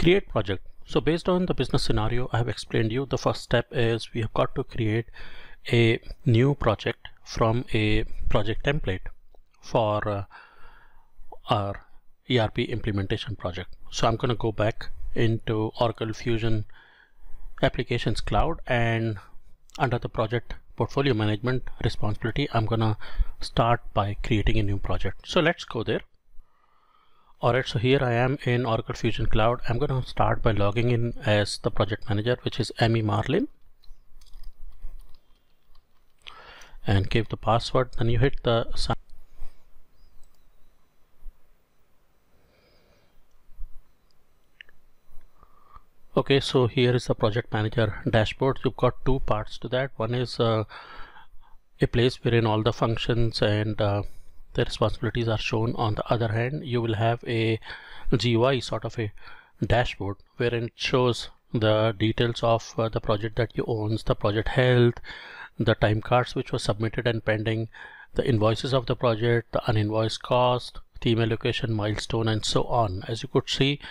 Create project. So based on the business scenario I have explained you, the first step is we have got to create a new project from a project template for our ERP implementation project. So I'm going to go back into Oracle Fusion Applications Cloud, and under the project portfolio management responsibility, I'm going to start by creating a new project. So let's go there. Alright, so here I am in Oracle Fusion Cloud. I'm going to start by logging in as the project manager, which is Amy Marlin, and give the password. Then you hit the sign. Okay, so here is the project manager dashboard. You've got two parts to that. One is a place wherein all the functions and the responsibilities are shown. On the other hand, you will have a GUI sort of a dashboard wherein it shows the details of the project that you owns, the project health, the time cards which were submitted and pending, the invoices of the project, the uninvoiced cost, team allocation, milestone, and so on. As you could see,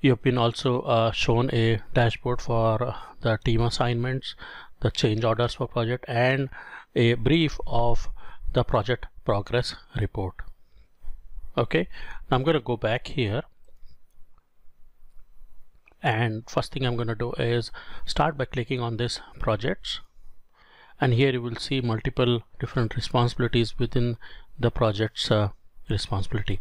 you have been also shown a dashboard for the team assignments, the change orders for project, and a brief of the project progress report. Okay, now I'm going to go back here, and first thing I'm going to do is start by clicking on this projects, and here you will see multiple different responsibilities within the project's responsibility.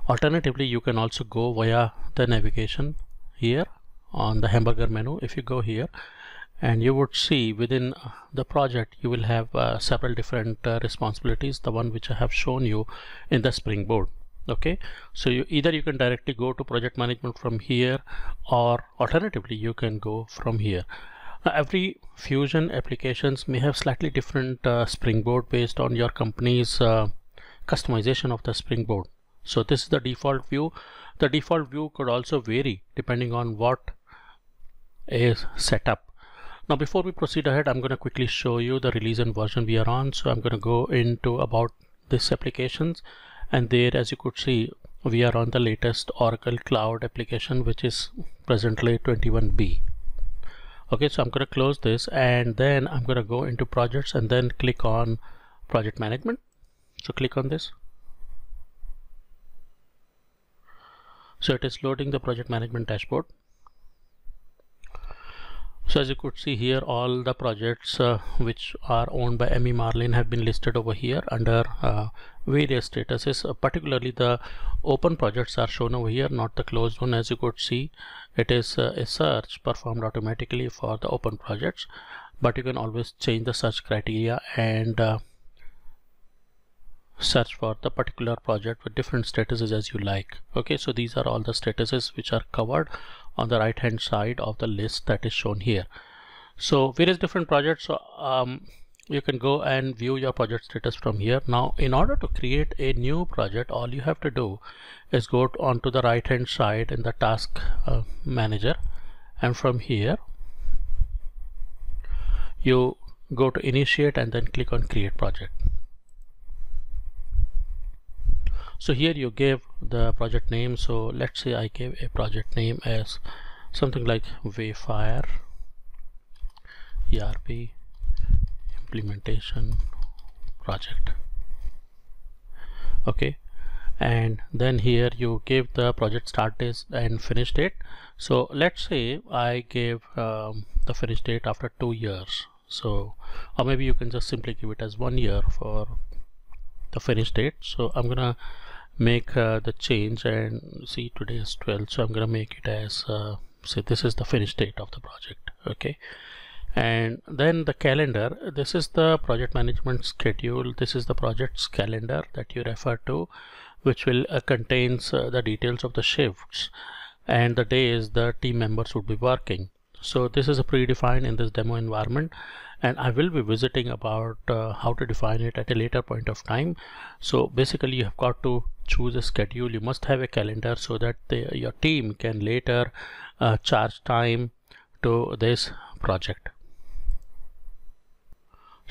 Alternatively, you can also go via the navigation here on the hamburger menu. If you go here, and you would see within the project you will have several different responsibilities, the one which I have shown you in the Springboard. Okay, so you can directly go to project management from here, or alternatively you can go from here. Now, every Fusion applications may have slightly different Springboard based on your company's customization of the Springboard. So this is the default view. The default view could also vary depending on what is set up. Now before we proceed ahead, I'm going to quickly show you the release and version we are on. So I'm going to go into about this applications, and there, as you could see, we are on the latest Oracle Cloud application, which is presently 21B. Okay, so I'm going to close this, and then I'm going to go into projects and then click on project management. So click on this. So it is loading the project management dashboard. So as you could see here, all the projects which are owned by Amy Marlin have been listed over here under various statuses. Particularly the open projects are shown over here, not the closed one. As you could see, it is a search performed automatically for the open projects, but you can always change the search criteria and search for the particular project with different statuses as you like. Okay, so these are all the statuses which are covered on the right hand side of the list that is shown here. So various different projects, you can go and view your project status from here. Now in order to create a new project, all you have to do is go onto the right hand side in the task manager, and from here you go to initiate and then click on create project. So here you give the project name. So let's say I give a project name as something like Wayfire ERP implementation project. Okay, and then here you give the project start date and finish date. So let's say I give the finish date after 2 years. So, or maybe you can just simply give it as 1 year for the finish date. So I'm gonna make the change, and see today is 12, so I'm gonna make it as say this is the finish date of the project. Okay, and then the calendar, this is the project management schedule. This is the project's calendar that you refer to, which will contains the details of the shifts and the days the team members would be working. So this is a predefined in this demo environment, and I will be visiting about how to define it at a later point of time. So basically you have got to choose a schedule. You must have a calendar so that your team can later charge time to this project.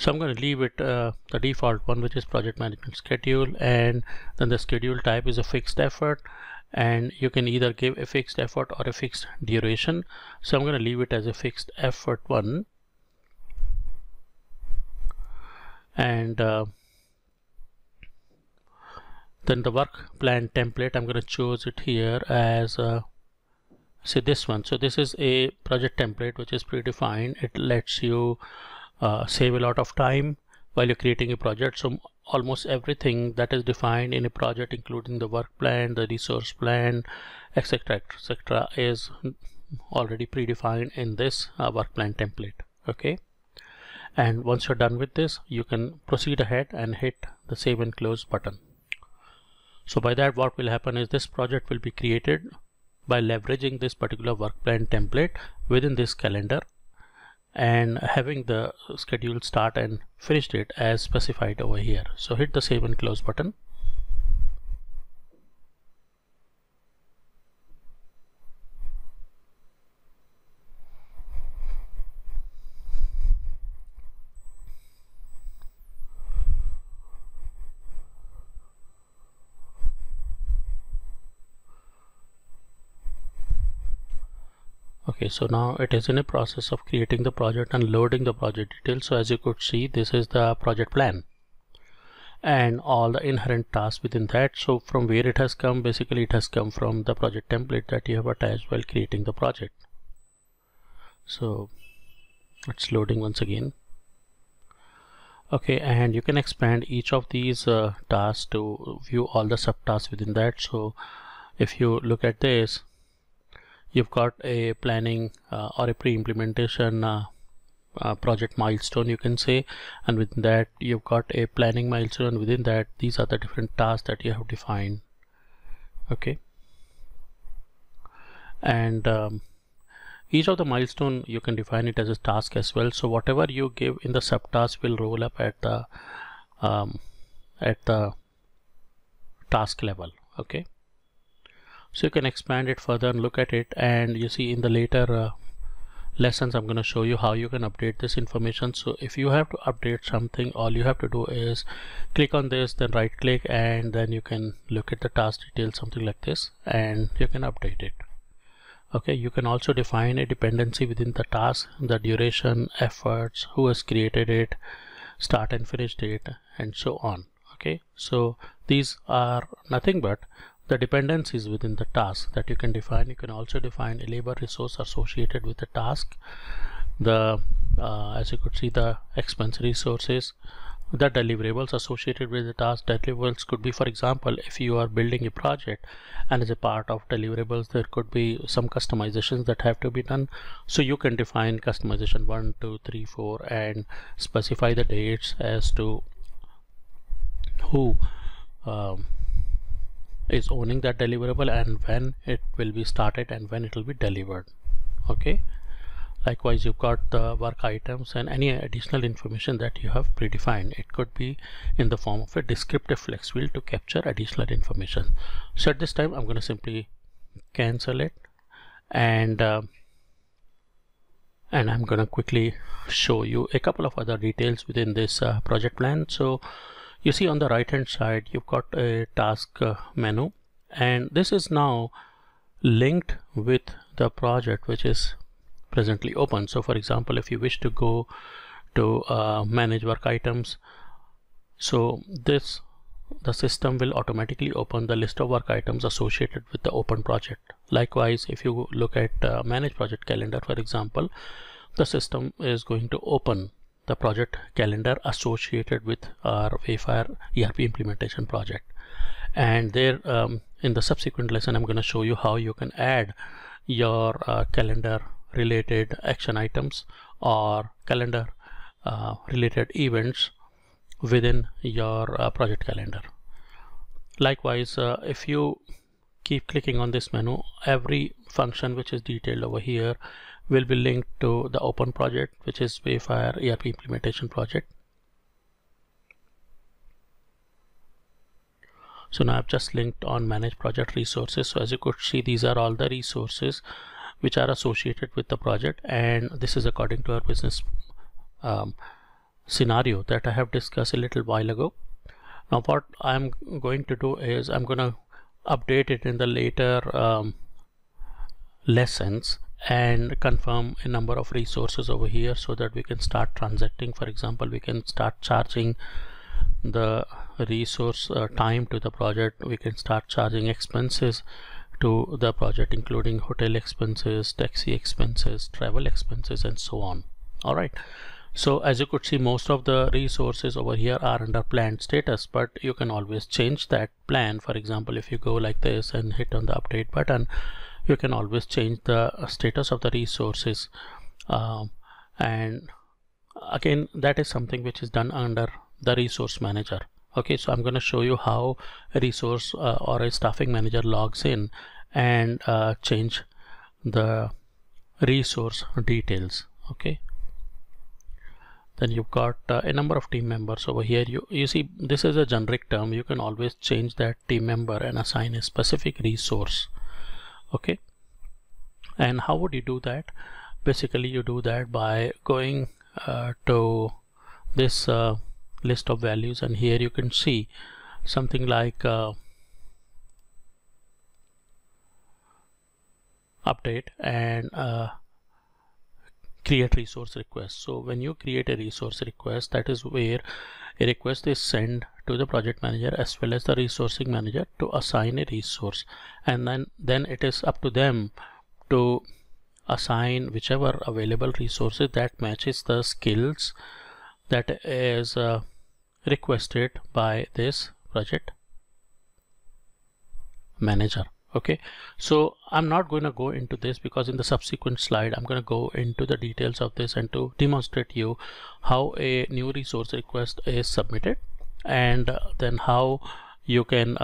So I'm going to leave it the default one, which is project management schedule, and then the schedule type is a fixed effort, and you can either give a fixed effort or a fixed duration. So I'm going to leave it as a fixed effort one, and then the work plan template, I'm going to choose it here as say this one. So this is a project template which is predefined. It lets you save a lot of time while you're creating a project. So almost everything that is defined in a project, including the work plan, the resource plan, etc., is already predefined in this work plan template. Okay, and once you're done with this, you can proceed ahead and hit the save and close button. So by that, what will happen is this project will be created by leveraging this particular work plan template within this calendar and having the schedule start and finish date as specified over here. So hit the save and close button. Okay, so now it is in a process of creating the project and loading the project details. So as you could see, this is the project plan and all the inherent tasks within that. So from where it has come, basically it has come from the project template that you have attached while creating the project. So it's loading once again. Okay, and you can expand each of these tasks to view all the subtasks within that. So if you look at this, you've got a planning or a pre-implementation project milestone, you can say, and within that you've got a planning milestone. Within that, these are the different tasks that you have defined. Okay, and each of the milestone you can define it as a task as well. So whatever you give in the subtask will roll up at the task level. Okay, so you can expand it further and look at it, and you see in the later lessons I'm going to show you how you can update this information. So if you have to update something, all you have to do is click on this, then right click, and then you can look at the task details, something like this, and you can update it. Okay, you can also define a dependency within the task, the duration, efforts, who has created it, start and finish date, and so on. Okay, so these are nothing but the dependencies within the task that you can define. You can also define a labor resource associated with the task, the as you could see, the expense resources, the deliverables associated with the task. Deliverables could be, for example, if you are building a project and as a part of deliverables there could be some customizations that have to be done. So you can define customization 1, 2, 3, 4 and specify the dates as to who is owning that deliverable and when it will be started and when it will be delivered. Okay, likewise you've got the work items and any additional information that you have predefined. It could be in the form of a descriptive flex field to capture additional information. So at this time I'm going to simply cancel it, and I'm going to quickly show you a couple of other details within this project plan. So you see on the right hand side you've got a task menu, and this is now linked with the project which is presently open. So for example, if you wish to go to manage work items, so the system will automatically open the list of work items associated with the open project. Likewise, if you look at manage project calendar, for example, the system is going to open the project calendar associated with our Wayfire ERP implementation project. And there in the subsequent lesson I'm going to show you how you can add your calendar related action items or calendar related events within your project calendar. Likewise, if you keep clicking on this menu, every function which is detailed over here will be linked to the open project, which is Wayfire ERP implementation project. So now I've just linked on manage project resources. So as you could see, these are all the resources which are associated with the project, and this is according to our business scenario that I have discussed a little while ago. Now what I'm going to do is I'm going to update it in the later lessons and confirm a number of resources over here so that we can start transacting. For example, we can start charging the resource time to the project. We can start charging expenses to the project, including hotel expenses, taxi expenses, travel expenses, and so on. All right, so as you could see, most of the resources over here are under planned status, but you can always change that plan. For example, if you go like this and hit on the update button, you can always change the status of the resources, and again, that is something which is done under the resource manager. Okay, so I'm going to show you how a resource or a staffing manager logs in and change the resource details. Okay, then you've got a number of team members over here. You see, this is a generic term. You can always change that team member and assign a specific resource. Okay, and how would you do that? Basically, you do that by going to this list of values, and here you can see something like update and create resource request. So when you create a resource request, that is where a request is sent to the project manager as well as the resourcing manager to assign a resource, and then it is up to them to assign whichever available resources that matches the skills that is requested by this project manager. Okay, so I'm not going to go into this because in the subsequent slide I'm going to go into the details of this and to demonstrate you how a new resource request is submitted, and then how you can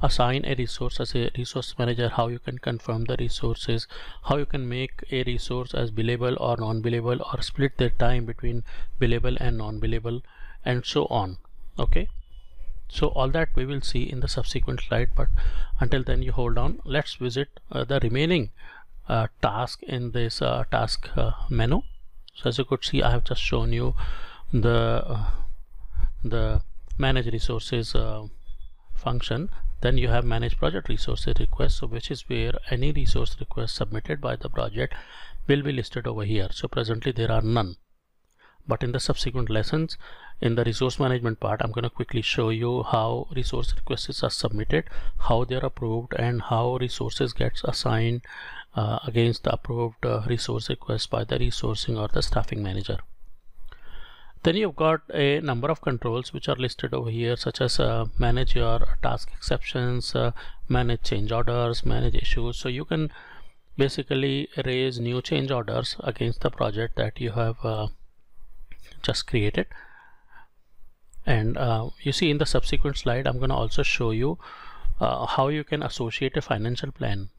assign a resource as a resource manager, how you can confirm the resources, how you can make a resource as billable or non-billable, or split their time between billable and non-billable, and so on. Okay, so all that we will see in the subsequent slide, but until then you hold on. Let's visit the remaining task in this task menu. So as you could see, I have just shown you the manage resources function. Then you have manage project resources request, so which is where any resource request submitted by the project will be listed over here. So presently there are none, but in the subsequent lessons in the resource management part, I'm going to quickly show you how resource requests are submitted, how they are approved, and how resources gets assigned against the approved resource request by the resourcing or the staffing manager. Then you've got a number of controls which are listed over here, such as manage your task exceptions, manage change orders, manage issues. So you can basically raise new change orders against the project that you have just created. And you see in the subsequent slide, I'm going to also show you how you can associate a financial plan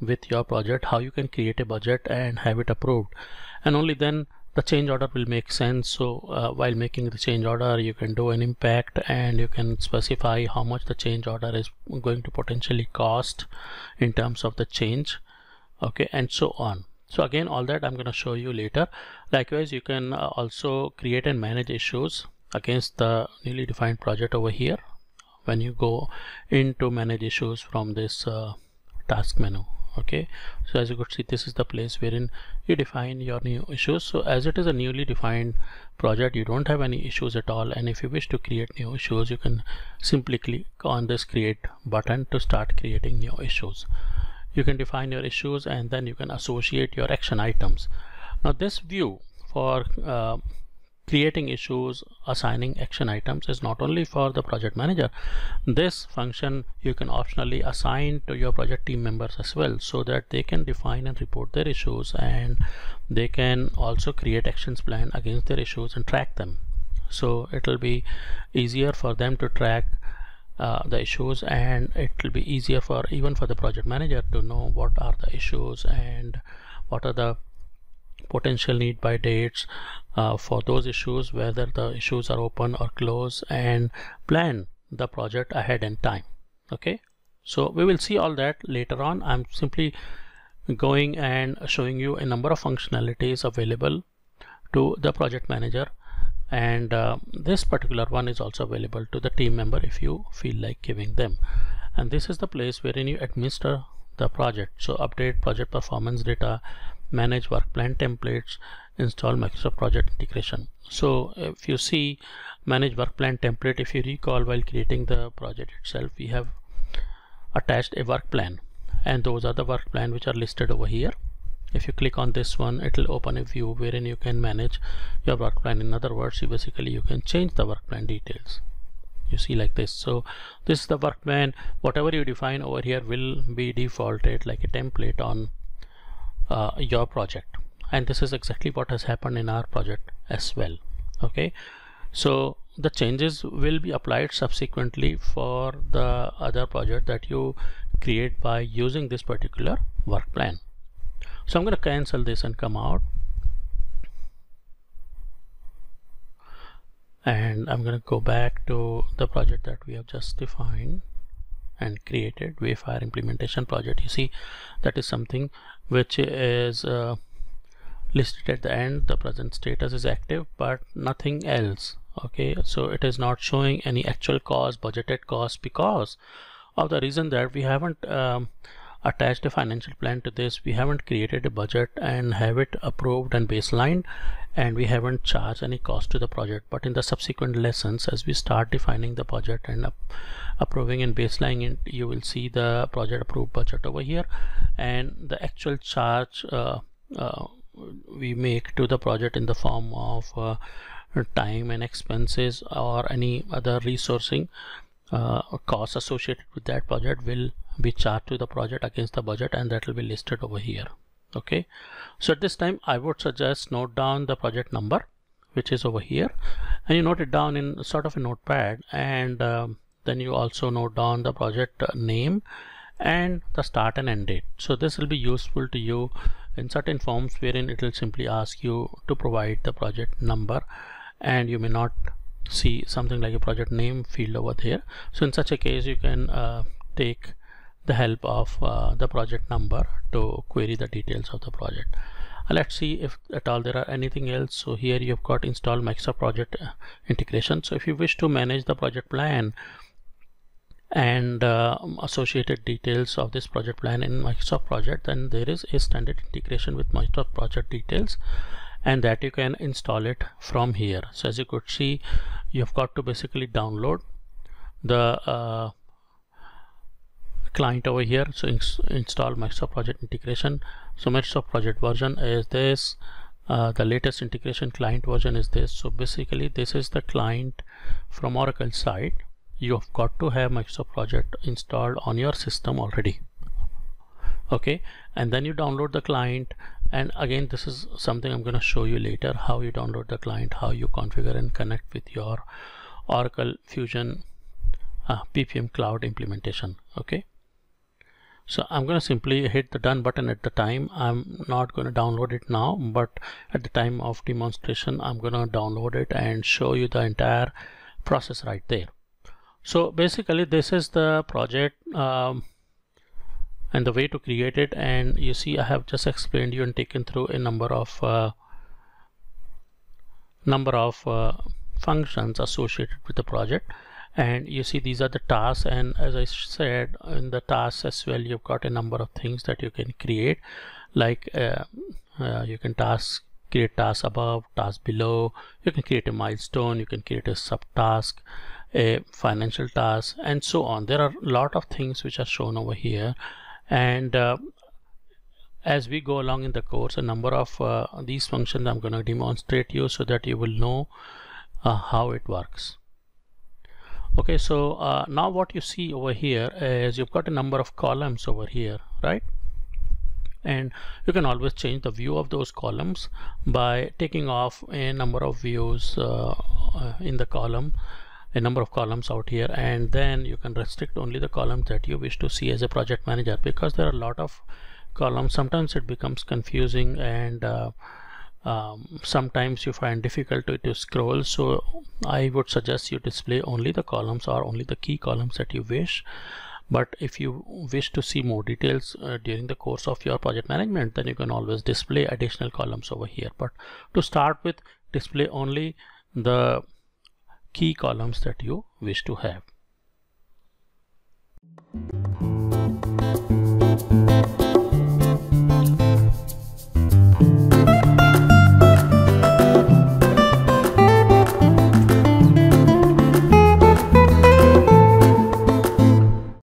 with your project, how you can create a budget and have it approved, and only then the change order will make sense. So while making the change order, you can do an impact and you can specify how much the change order is going to potentially cost in terms of the change. Okay, and so on. So again, all that I'm going to show you later. Likewise, you can also create and manage issues against the newly defined project over here when you go into manage issues from this task menu. Okay, so as you could see, this is the place wherein you define your new issues. So as it is a newly defined project, you don't have any issues at all, and if you wish to create new issues, you can simply click on this create button to start creating new issues. You can define your issues and then you can associate your action items. Now this view for creating issues, assigning action items is not only for the project manager. This function you can optionally assign to your project team members as well, so that they can define and report their issues, and they can also create actions plan against their issues and track them. So it will be easier for them to track the issues, and it will be easier for even for the project manager to know what are the issues and what are the potential need by dates for those issues, whether the issues are open or closed, and plan the project ahead in time. Okay, so we will see all that later on. I'm simply going and showing you a number of functionalities available to the project manager and this particular one is also available to the team member if you feel like giving them. And this is the place wherein you administer the project. So update project performance data, manage work plan templates, install Microsoft Project Integration. So if you see manage work plan template, if you recall, while creating the project itself, we have attached a work plan, and those are the work plan which are listed over here. If you click on this one, it will open a view wherein you can manage your work plan. In other words, you can change the work plan details. You see like this. So this is the work plan. Whatever you define over here will be defaulted like a template on your project, and this is exactly what has happened in our project as well. Okay, so the changes will be applied subsequently for the other project that you create by using this particular work plan. So I'm going to cancel this and come out, and I'm going to go back to the project that we have just defined and created, Wayfire implementation project. You see that is something which is listed at the end. The present status is active but nothing else. Okay, so it is not showing any actual cost, budgeted cost, because of the reason that we haven't attached a financial plan to this. We haven't created a budget and have it approved and baselined, and we haven't charged any cost to the project. But in the subsequent lessons, as we start defining the budget and approving and baselining it, you will see the project approved budget over here, and the actual charge we make to the project in the form of time and expenses or any other resourcing costs associated with that project will be charged to the project against the budget, and that will be listed over here. Okay, so at this time I would suggest note down the project number, which is over here, and you note it down in sort of a notepad, and then you also note down the project name and the start and end date. So this will be useful to you in certain forms wherein it will simply ask you to provide the project number, and you may not see something like a project name field over there. So in such a case, you can take the help of the project number to query the details of the project. Let's see if at all there are anything else. So here you've got install Microsoft Project Integration. So if you wish to manage the project plan and associated details of this project plan in Microsoft Project, then there is a standard integration with Microsoft Project Details, and that you can install it from here. So as you could see, you've got to basically download the client over here. So install Microsoft Project Integration. So Microsoft Project version is this, the latest integration client version is this. So basically this is the client from Oracle side. You've got to have Microsoft Project installed on your system already. Okay, and then you download the client, and again this is something I'm going to show you later, how you download the client, how you configure and connect with your Oracle Fusion PPM Cloud implementation. Okay, so I'm going to simply hit the done button at the time. I'm not going to download it now, but at the time of demonstration I'm going to download it and show you the entire process right there. So basically this is the project and the way to create it, and you see I have just explained you and taken through a number of functions associated with the project. And you see these are the tasks, and as I said, in the tasks as well you've got a number of things that you can create, like you can create tasks above, tasks below, you can create a milestone, you can create a subtask, a financial task, and so on. There are a lot of things which are shown over here, and as we go along in the course, a number of these functions I'm going to demonstrate you so that you will know how it works. Okay, so now what you see over here is you've got a number of columns over here, right? And you can always change the view of those columns by taking off a number of views in the column, a number of columns out here, and then you can restrict only the columns that you wish to see as a project manager, because there are a lot of columns. Sometimes it becomes confusing, and sometimes you find difficult to scroll. So I would suggest you display only the columns or only the key columns that you wish. But if you wish to see more details during the course of your project management, then you can always display additional columns over here. But to start with, display only the key columns that you wish to have.